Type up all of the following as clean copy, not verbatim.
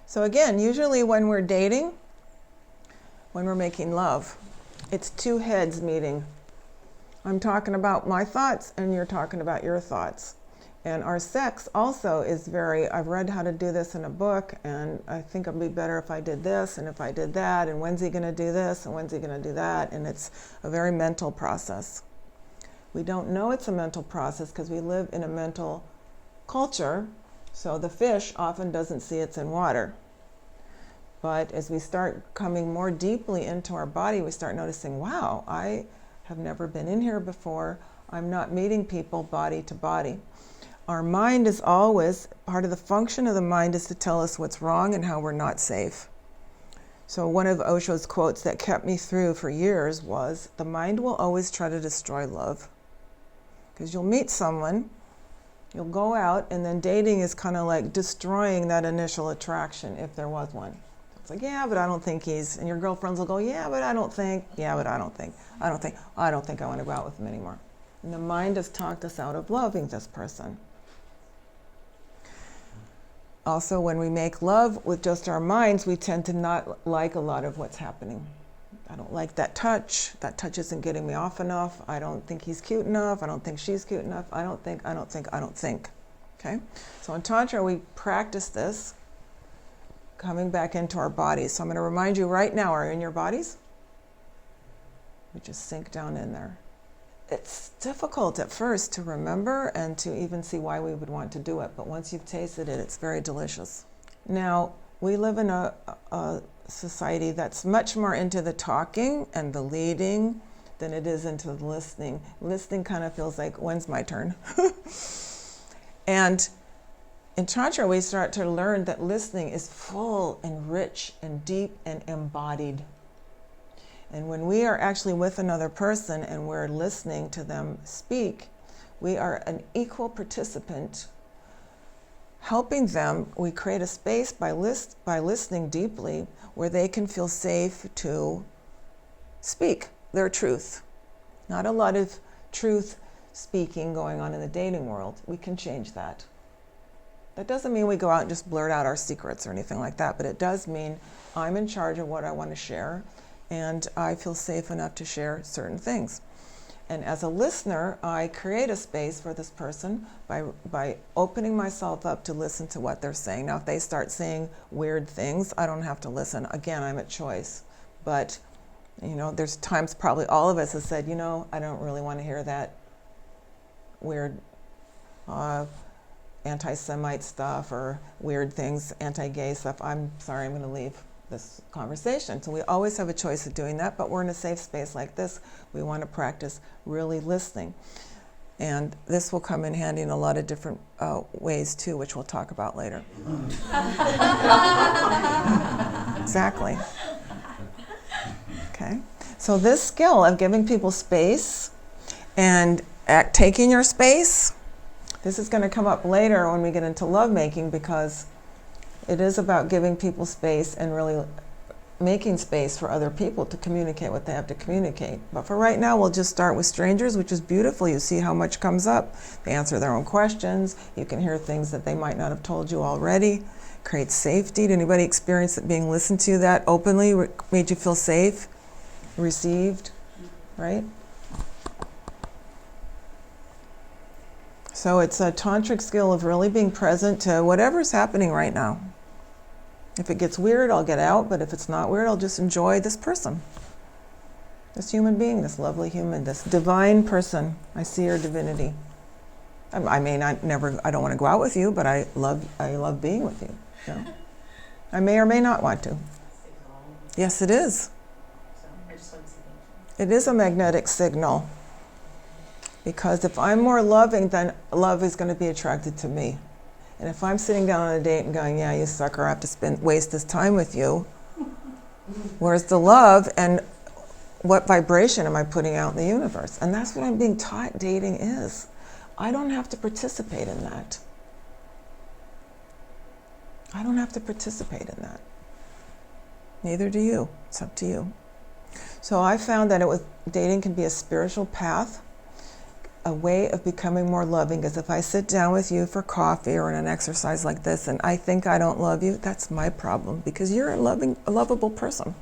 So again, usually when we're dating, when we're making love, it's two heads meeting. I'm talking about my thoughts and you're talking about your thoughts. And our sex also is very, I've read how to do this in a book, and I think it'd be better if I did this and if I did that, and when's he going to do this and when's he going to do that, and it's a very mental process. We don't know it's a mental process because we live in a mental culture, so the fish often doesn't see it's in water. But as we start coming more deeply into our body, we start noticing, wow, I have never been in here before. I'm not meeting people body to body. Our mind is always, part of the function of the mind is to tell us what's wrong and how we're not safe. So one of Osho's quotes that kept me through for years was, the mind will always try to destroy love. Because you'll meet someone, you'll go out, and then dating is kind of like destroying that initial attraction if there was one. It's like, yeah, but I don't think he's, and your girlfriends will go, yeah, but I don't think, yeah, but I don't think I want to go out with him anymore. And the mind has talked us out of loving this person. Also, when we make love with just our minds, we tend to not like a lot of what's happening. I don't like that touch. That touch isn't getting me off enough. I don't think he's cute enough. I don't think she's cute enough. I don't think. Okay? So in Tantra, we practice this, coming back into our bodies. So I'm going to remind you right now, are you in your bodies? We just sink down in there. It's difficult at first to remember and to even see why we would want to do it, but once you've tasted it, it's very delicious. Now, we live in a society that's much more into the talking and the leading than it is into the listening. Listening kind of feels like, when's my turn? And in Tantra, we start to learn that listening is full and rich and deep and embodied. And when we are actually with another person and we're listening to them speak, we are an equal participant helping them. We create a space by listening deeply where they can feel safe to speak their truth. Not a lot of truth speaking going on in the dating world. We can change that. That doesn't mean we go out and just blurt out our secrets or anything like that, but it does mean I'm in charge of what I want to share, and I feel safe enough to share certain things. And as a listener, I create a space for this person by opening myself up to listen to what they're saying. Now, if they start saying weird things, I don't have to listen. Again, I'm at choice. But, there's times probably all of us have said, I don't really want to hear that weird anti-Semite stuff or weird things, anti-gay stuff. I'm sorry, I'm going to leave this conversation. So we always have a choice of doing that, but we're in a safe space like this. We want to practice really listening. And this will come in handy in a lot of different ways too, which we'll talk about later. Exactly. Okay. So this skill of giving people space and taking your space, this is going to come up later when we get into lovemaking, because it is about giving people space and really making space for other people to communicate what they have to communicate. But for right now, we'll just start with strangers, which is beautiful. You see how much comes up. They answer their own questions. You can hear things that they might not have told you already. Creates safety. Did anybody experience that being listened to that openly made you feel safe, received, right? So it's a tantric skill of really being present to whatever's happening right now. If it gets weird, I'll get out, but if it's not weird, I'll just enjoy this person. This human being, this lovely human, this divine person. I see your divinity. I may not I don't want to go out with you, but I love being with you. So I may or may not want to. Yes, it is. It is a magnetic signal. Because if I'm more loving, then love is going to be attracted to me. And if I'm sitting down on a date and going, yeah, you sucker, I have to waste this time with you, where's the love and what vibration am I putting out in the universe? And that's what I'm being taught dating is. I don't have to participate in that. I don't have to participate in that. Neither do you. It's up to you. So I found that dating can be a spiritual path. a way of becoming more loving is if I sit down with you for coffee or in an exercise like this and I think I don't love you, that's my problem, because you're a lovable person.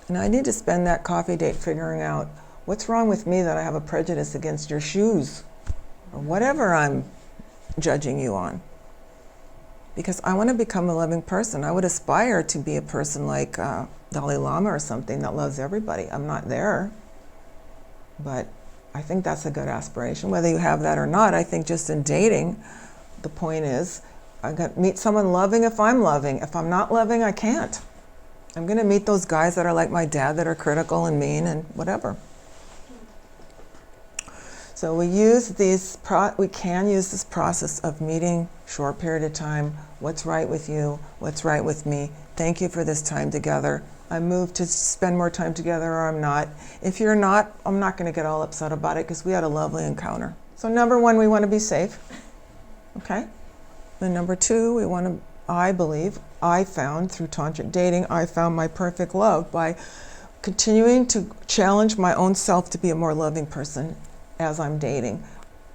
And I need to spend that coffee date figuring out what's wrong with me that I have a prejudice against your shoes or whatever I'm judging you on. Because I want to become a loving person. I would aspire to be a person like Dalai Lama or something that loves everybody. I'm not there, but I think that's a good aspiration. Whether you have that or not, I think just in dating, the point is, I got to meet someone loving if I'm loving. If I'm not loving, I can't. I'm going to meet those guys that are like my dad, that are critical and mean and whatever. So we can use this process of meeting, short period of time, what's right with you, what's right with me. Thank you for this time together. I moved to spend more time together, or I'm not. If you're not, I'm not going to get all upset about it because we had a lovely encounter. So number one, we want to be safe. Okay? And number two, I found through Tantric Dating, I found my perfect love by continuing to challenge my own self to be a more loving person as I'm dating.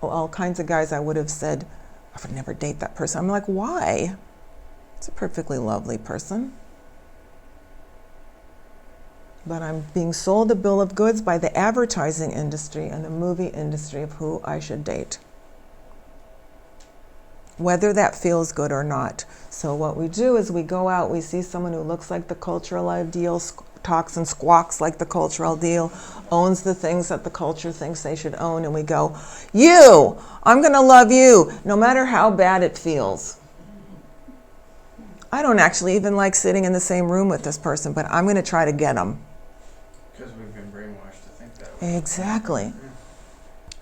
All kinds of guys I would have said, I would never date that person. I'm like, why? It's a perfectly lovely person. But I'm being sold a bill of goods by the advertising industry and the movie industry of who I should date, whether that feels good or not. So what we do is we go out, we see someone who looks like the cultural ideal, talks and squawks like the cultural ideal, owns the things that the culture thinks they should own, and we go, I'm going to love you, no matter how bad it feels. I don't actually even like sitting in the same room with this person, but I'm going to try to get him. Because we've been brainwashed to think that way.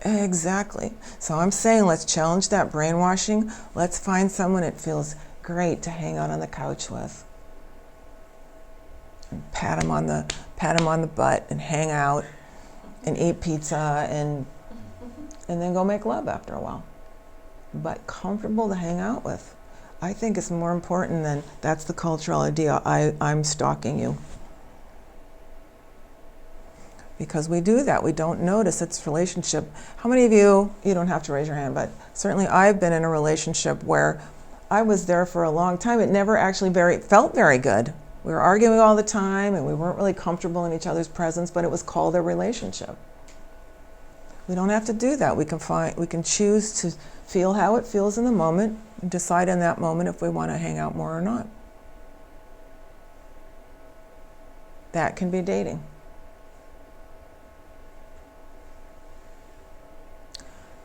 Exactly. So I'm saying let's challenge that brainwashing. Let's find someone it feels great to hang out on the couch with. And pat him on the butt and hang out and eat pizza and then go make love after a while. But comfortable to hang out with. I think it's more important than that's the cultural idea. I'm stalking you. Because we do that, we don't notice it's relationship. How many of you don't have to raise your hand, but certainly I've been in a relationship where I was there for a long time. It never actually felt very good. We were arguing all the time and we weren't really comfortable in each other's presence, but it was called a relationship. We don't have to do that. We can choose to feel how it feels in the moment and decide in that moment if we want to hang out more or not. That can be dating.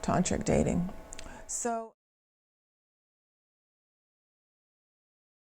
Tantric dating. So